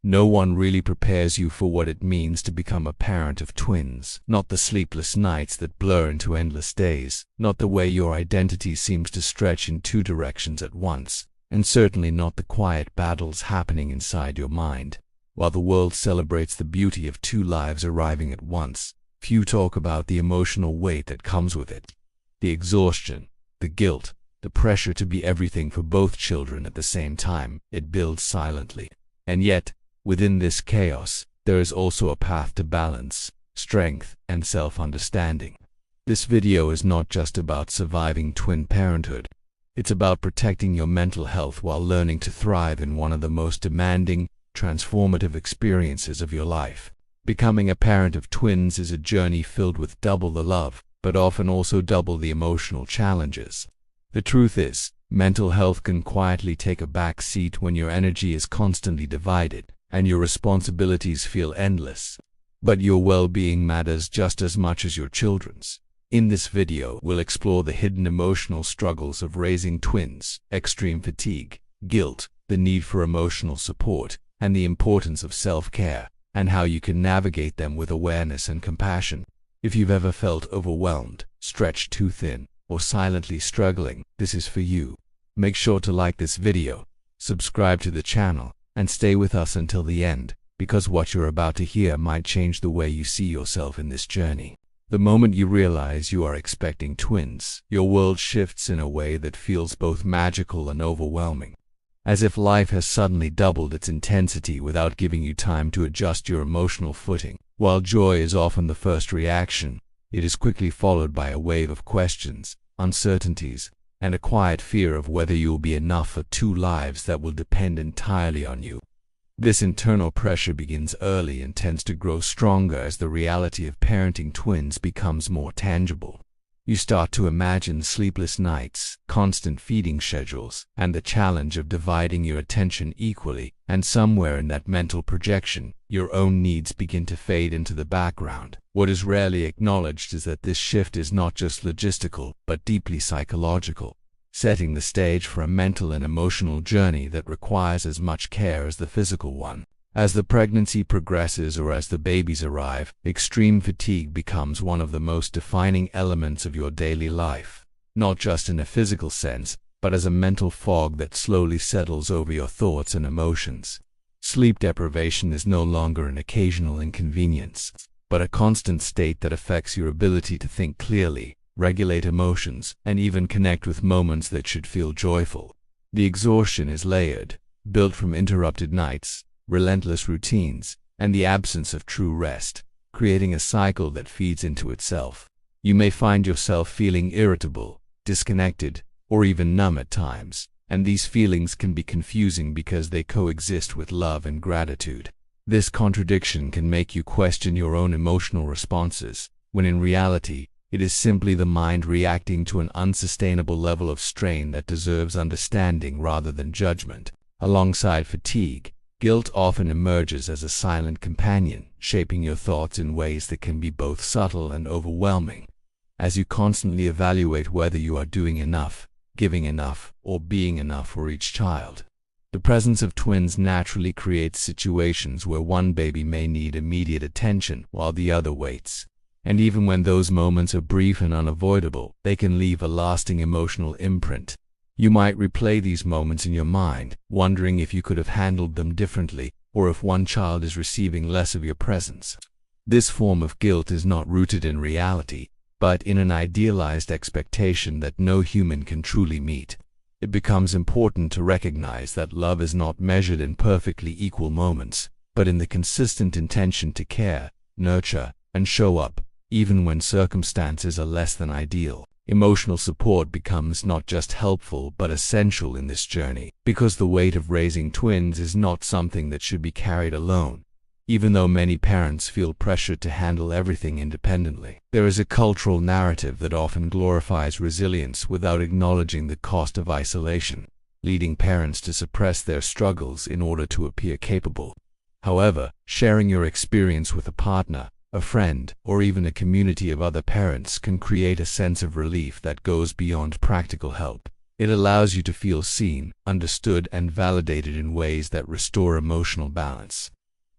No one really prepares you for what it means to become a parent of twins. Not the sleepless nights that blur into endless days, not the way your identity seems to stretch in two directions at once, and certainly not the quiet battles happening inside your mind. While the world celebrates the beauty of two lives arriving at once, few talk about the emotional weight that comes with it. The exhaustion, the guilt, the pressure to be everything for both children at the same time, it builds silently. And yet, within this chaos, there is also a path to balance, strength, and self-understanding. This video is not just about surviving twin parenthood. It's about protecting your mental health while learning to thrive in one of the most demanding, transformative experiences of your life. Becoming a parent of twins is a journey filled with double the love, but often also double the emotional challenges. The truth is, mental health can quietly take a back seat when your energy is constantly divided and your responsibilities feel endless. But your well-being matters just as much as your children's. In this video, we'll explore the hidden emotional struggles of raising twins, extreme fatigue, guilt, the need for emotional support, and the importance of self-care, and how you can navigate them with awareness and compassion. If you've ever felt overwhelmed, stretched too thin, or silently struggling, this is for you. Make sure to like this video, subscribe to the channel, and stay with us until the end, because what you're about to hear might change the way you see yourself in this journey. The moment you realize you are expecting twins, your world shifts in a way that feels both magical and overwhelming. As if life has suddenly doubled its intensity without giving you time to adjust your emotional footing. While joy is often the first reaction, it is quickly followed by a wave of questions, uncertainties, and a quiet fear of whether you'll be enough for two lives that will depend entirely on you. This internal pressure begins early and tends to grow stronger as the reality of parenting twins becomes more tangible. You start to imagine sleepless nights, constant feeding schedules, and the challenge of dividing your attention equally, and somewhere in that mental projection, your own needs begin to fade into the background. What is rarely acknowledged is that this shift is not just logistical, but deeply psychological, setting the stage for a mental and emotional journey that requires as much care as the physical one. As the pregnancy progresses or as the babies arrive, extreme fatigue becomes one of the most defining elements of your daily life, not just in a physical sense, but as a mental fog that slowly settles over your thoughts and emotions. Sleep deprivation is no longer an occasional inconvenience, but a constant state that affects your ability to think clearly, regulate emotions, and even connect with moments that should feel joyful. The exhaustion is layered, built from interrupted nights, relentless routines, and the absence of true rest, creating a cycle that feeds into itself. You may find yourself feeling irritable, disconnected, or even numb at times, and these feelings can be confusing because they coexist with love and gratitude. This contradiction can make you question your own emotional responses, when in reality, it is simply the mind reacting to an unsustainable level of strain that deserves understanding rather than judgment. Alongside fatigue, guilt often emerges as a silent companion, shaping your thoughts in ways that can be both subtle and overwhelming. As you constantly evaluate whether you are doing enough, giving enough, or being enough for each child. The presence of twins naturally creates situations where one baby may need immediate attention while the other waits. And even when those moments are brief and unavoidable, they can leave a lasting emotional imprint. You might replay these moments in your mind, wondering if you could have handled them differently, or if one child is receiving less of your presence. This form of guilt is not rooted in reality, but in an idealized expectation that no human can truly meet. It becomes important to recognize that love is not measured in perfectly equal moments, but in the consistent intention to care, nurture, and show up, even when circumstances are less than ideal. Emotional support becomes not just helpful but essential in this journey, because the weight of raising twins is not something that should be carried alone. Even though many parents feel pressured to handle everything independently, there is a cultural narrative that often glorifies resilience without acknowledging the cost of isolation, leading parents to suppress their struggles in order to appear capable. However, sharing your experience with a partner, a friend, or even a community of other parents can create a sense of relief that goes beyond practical help. It allows you to feel seen, understood, and validated in ways that restore emotional balance.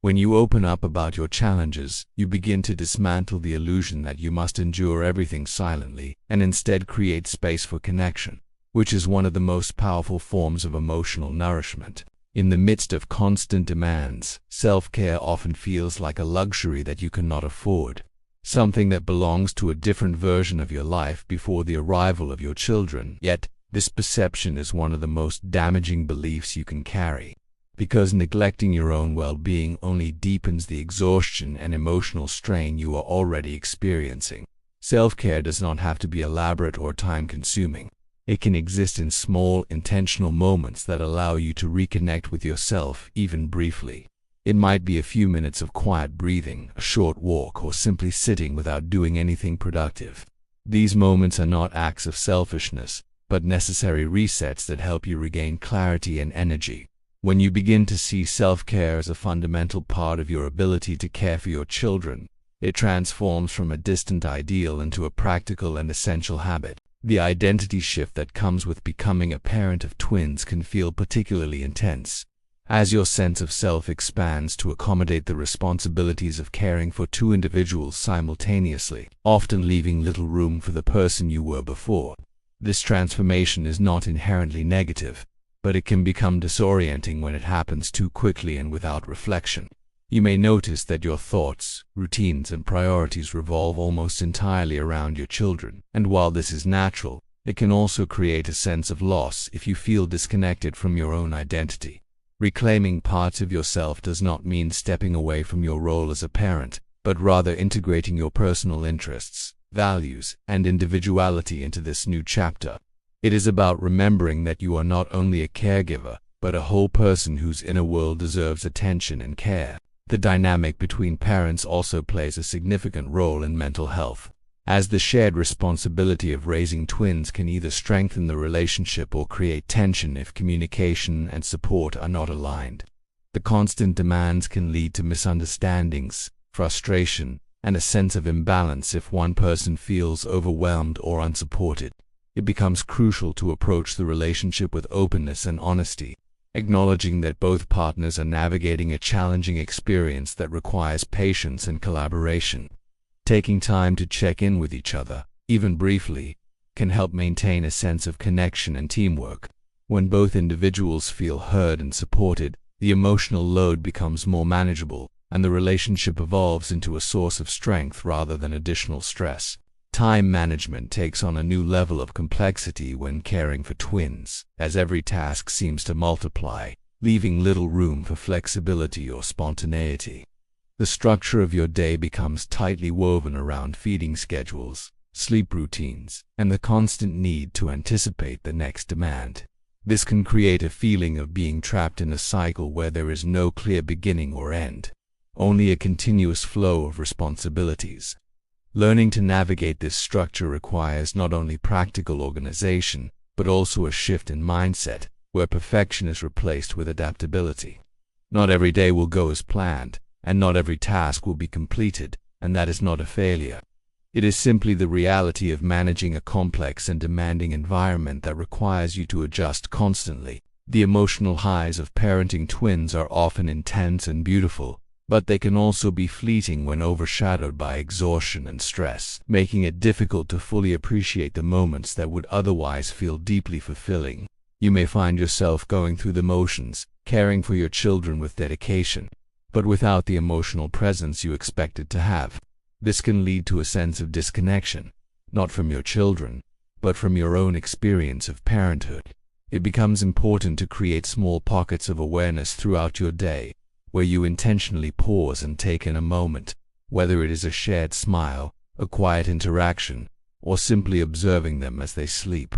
When you open up about your challenges, you begin to dismantle the illusion that you must endure everything silently and instead create space for connection, which is one of the most powerful forms of emotional nourishment. In the midst of constant demands, self-care often feels like a luxury that you cannot afford, something that belongs to a different version of your life before the arrival of your children. Yet, this perception is one of the most damaging beliefs you can carry, because neglecting your own well-being only deepens the exhaustion and emotional strain you are already experiencing. Self-care does not have to be elaborate or time-consuming. It can exist in small, intentional moments that allow you to reconnect with yourself, even briefly. It might be a few minutes of quiet breathing, a short walk, or simply sitting without doing anything productive. These moments are not acts of selfishness, but necessary resets that help you regain clarity and energy. When you begin to see self-care as a fundamental part of your ability to care for your children, it transforms from a distant ideal into a practical and essential habit. The identity shift that comes with becoming a parent of twins can feel particularly intense, as your sense of self expands to accommodate the responsibilities of caring for two individuals simultaneously, often leaving little room for the person you were before. This transformation is not inherently negative, but it can become disorienting when it happens too quickly and without reflection. You may notice that your thoughts, routines, and priorities revolve almost entirely around your children, and while this is natural, it can also create a sense of loss if you feel disconnected from your own identity. Reclaiming parts of yourself does not mean stepping away from your role as a parent, but rather integrating your personal interests, values, and individuality into this new chapter. It is about remembering that you are not only a caregiver, but a whole person whose inner world deserves attention and care. The dynamic between parents also plays a significant role in mental health, as the shared responsibility of raising twins can either strengthen the relationship or create tension if communication and support are not aligned. The constant demands can lead to misunderstandings, frustration, and a sense of imbalance if one person feels overwhelmed or unsupported. It becomes crucial to approach the relationship with openness and honesty, acknowledging that both partners are navigating a challenging experience that requires patience and collaboration. Taking time to check in with each other, even briefly, can help maintain a sense of connection and teamwork. When both individuals feel heard and supported, the emotional load becomes more manageable, and the relationship evolves into a source of strength rather than additional stress. Time management takes on a new level of complexity when caring for twins, as every task seems to multiply, leaving little room for flexibility or spontaneity. The structure of your day becomes tightly woven around feeding schedules, sleep routines, and the constant need to anticipate the next demand. This can create a feeling of being trapped in a cycle where there is no clear beginning or end, only a continuous flow of responsibilities. Learning to navigate this structure requires not only practical organization, but also a shift in mindset, where perfection is replaced with adaptability. Not every day will go as planned, and not every task will be completed, and that is not a failure. It is simply the reality of managing a complex and demanding environment that requires you to adjust constantly. The emotional highs of parenting twins are often intense and beautiful, but they can also be fleeting when overshadowed by exhaustion and stress, making it difficult to fully appreciate the moments that would otherwise feel deeply fulfilling. You may find yourself going through the motions, caring for your children with dedication, but without the emotional presence you expected to have. This can lead to a sense of disconnection, not from your children, but from your own experience of parenthood. It becomes important to create small pockets of awareness throughout your day, where you intentionally pause and take in a moment, whether it is a shared smile, a quiet interaction, or simply observing them as they sleep.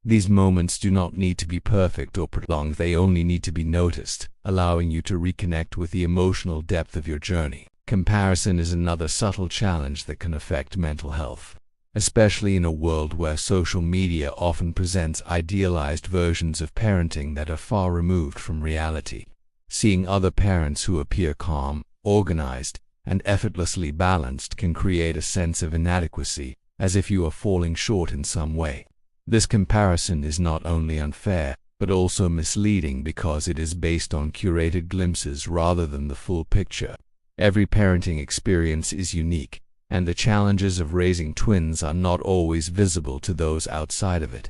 These moments do not need to be perfect or prolonged, they only need to be noticed, allowing you to reconnect with the emotional depth of your journey. Comparison is another subtle challenge that can affect mental health, especially in a world where social media often presents idealized versions of parenting that are far removed from reality. Seeing other parents who appear calm, organized, and effortlessly balanced can create a sense of inadequacy, as if you are falling short in some way. This comparison is not only unfair, but also misleading because it is based on curated glimpses rather than the full picture. Every parenting experience is unique, and the challenges of raising twins are not always visible to those outside of it.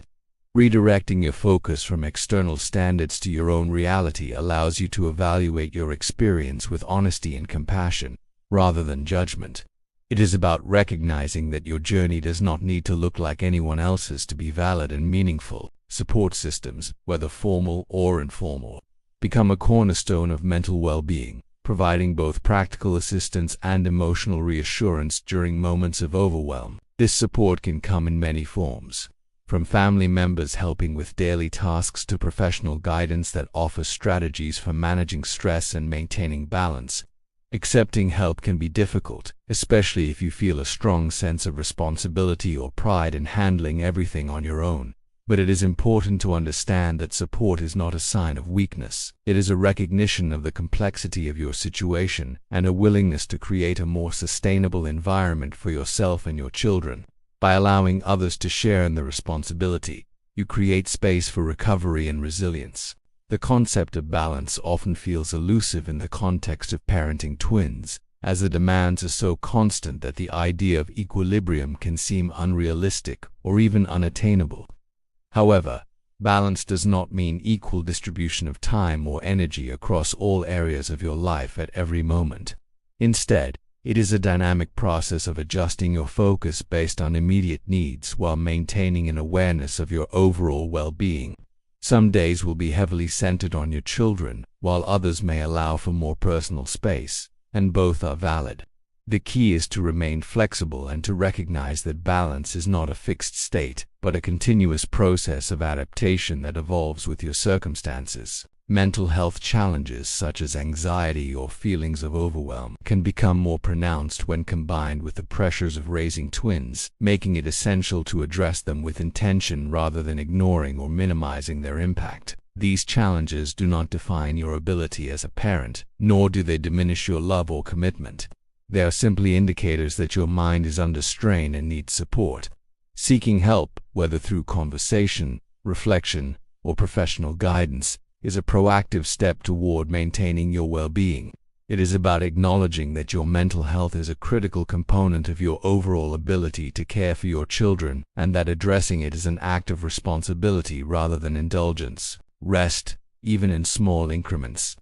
Redirecting your focus from external standards to your own reality allows you to evaluate your experience with honesty and compassion, rather than judgment. It is about recognizing that your journey does not need to look like anyone else's to be valid and meaningful. Support systems, whether formal or informal, become a cornerstone of mental well-being, providing both practical assistance and emotional reassurance during moments of overwhelm. This support can come in many forms, from family members helping with daily tasks to professional guidance that offers strategies for managing stress and maintaining balance. Accepting help can be difficult, especially if you feel a strong sense of responsibility or pride in handling everything on your own. But it is important to understand that support is not a sign of weakness. It is a recognition of the complexity of your situation and a willingness to create a more sustainable environment for yourself and your children. By allowing others to share in the responsibility, you create space for recovery and resilience. The concept of balance often feels elusive in the context of parenting twins, as the demands are so constant that the idea of equilibrium can seem unrealistic or even unattainable. However, balance does not mean equal distribution of time or energy across all areas of your life at every moment. Instead, it is a dynamic process of adjusting your focus based on immediate needs while maintaining an awareness of your overall well-being. Some days will be heavily centered on your children, while others may allow for more personal space, and both are valid. The key is to remain flexible and to recognize that balance is not a fixed state, but a continuous process of adaptation that evolves with your circumstances. Mental health challenges such as anxiety or feelings of overwhelm can become more pronounced when combined with the pressures of raising twins, making it essential to address them with intention rather than ignoring or minimizing their impact. These challenges do not define your ability as a parent, nor do they diminish your love or commitment. They are simply indicators that your mind is under strain and needs support. Seeking help, whether through conversation, reflection, or professional guidance, is a proactive step toward maintaining your well-being. It is about acknowledging that your mental health is a critical component of your overall ability to care for your children, and that addressing it is an act of responsibility rather than indulgence. Rest, even in small increments,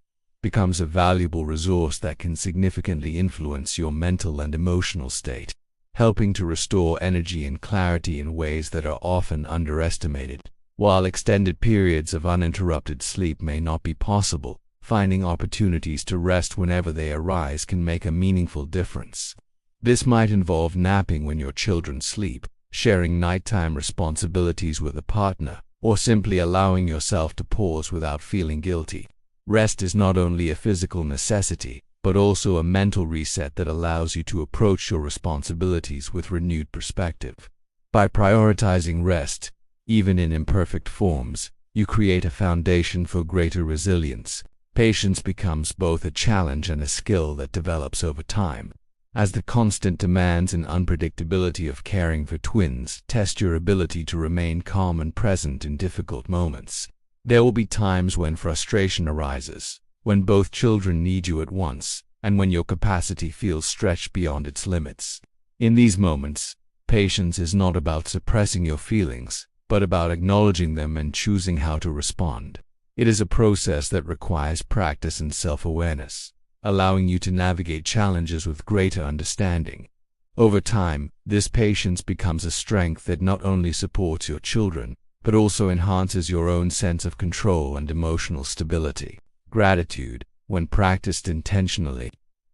becomes a valuable resource that can significantly influence your mental and emotional state, helping to restore energy and clarity in ways that are often underestimated. While extended periods of uninterrupted sleep may not be possible, finding opportunities to rest whenever they arise can make a meaningful difference. This might involve napping when your children sleep, sharing nighttime responsibilities with a partner, or simply allowing yourself to pause without feeling guilty. Rest is not only a physical necessity, but also a mental reset that allows you to approach your responsibilities with renewed perspective. By prioritizing rest, even in imperfect forms, you create a foundation for greater resilience. Patience becomes both a challenge and a skill that develops over time, as the constant demands and unpredictability of caring for twins test your ability to remain calm and present in difficult moments. There will be times when frustration arises, when both children need you at once, and when your capacity feels stretched beyond its limits. In these moments, patience is not about suppressing your feelings, but about acknowledging them and choosing how to respond. It is a process that requires practice and self-awareness, allowing you to navigate challenges with greater understanding. Over time, this patience becomes a strength that not only supports your children, but also enhances your own sense of control and emotional stability. Gratitude, when practiced intentionally,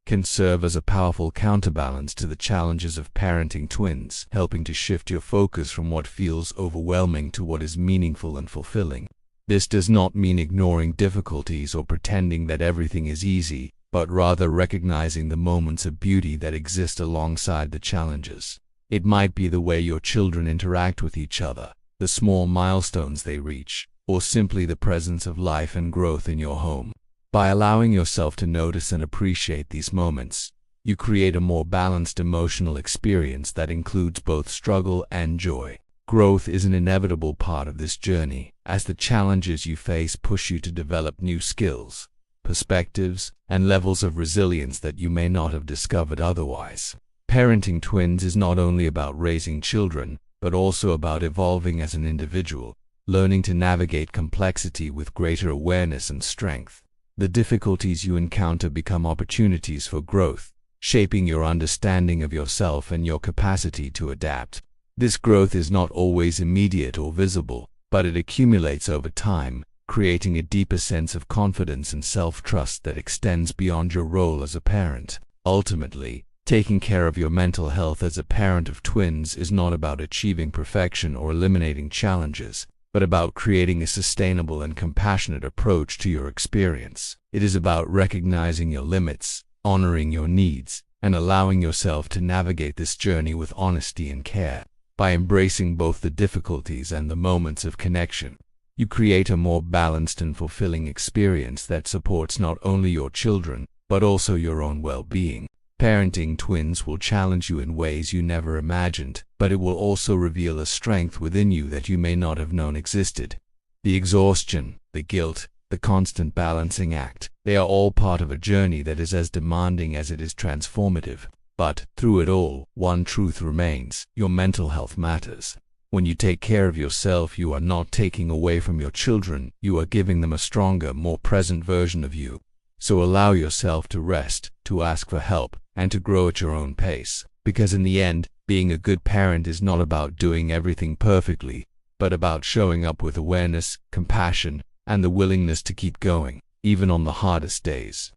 can serve as a powerful counterbalance to the challenges of parenting twins, helping to shift your focus from what feels overwhelming to what is meaningful and fulfilling. This does not mean ignoring difficulties or pretending that everything is easy, but rather recognizing the moments of beauty that exist alongside the challenges. It might be the way your children interact with each other, the small milestones they reach, or simply the presence of life and growth in your home. By allowing yourself to notice and appreciate these moments, you create a more balanced emotional experience that includes both struggle and joy. Growth is an inevitable part of this journey, as the challenges you face push you to develop new skills, perspectives, and levels of resilience that you may not have discovered otherwise. Parenting twins is not only about raising children, but also about evolving as an individual, learning to navigate complexity with greater awareness and strength. The difficulties you encounter become opportunities for growth, shaping your understanding of yourself and your capacity to adapt. This growth is not always immediate or visible, but it accumulates over time, creating a deeper sense of confidence and self-trust that extends beyond your role as a parent. Ultimately, taking care of your mental health as a parent of twins is not about achieving perfection or eliminating challenges, but about creating a sustainable and compassionate approach to your experience. It is about recognizing your limits, honoring your needs, and allowing yourself to navigate this journey with honesty and care. By embracing both the difficulties and the moments of connection, you create a more balanced and fulfilling experience that supports not only your children, but also your own well-being. Parenting twins will challenge you in ways you never imagined, but it will also reveal a strength within you that you may not have known existed. The exhaustion, the guilt, the constant balancing act, they are all part of a journey that is as demanding as it is transformative. But, through it all, one truth remains: your mental health matters. When you take care of yourself, you are not taking away from your children, you are giving them a stronger, more present version of you. So allow yourself to rest, to ask for help, and to grow at your own pace. Because in the end, being a good parent is not about doing everything perfectly, but about showing up with awareness, compassion, and the willingness to keep going, even on the hardest days.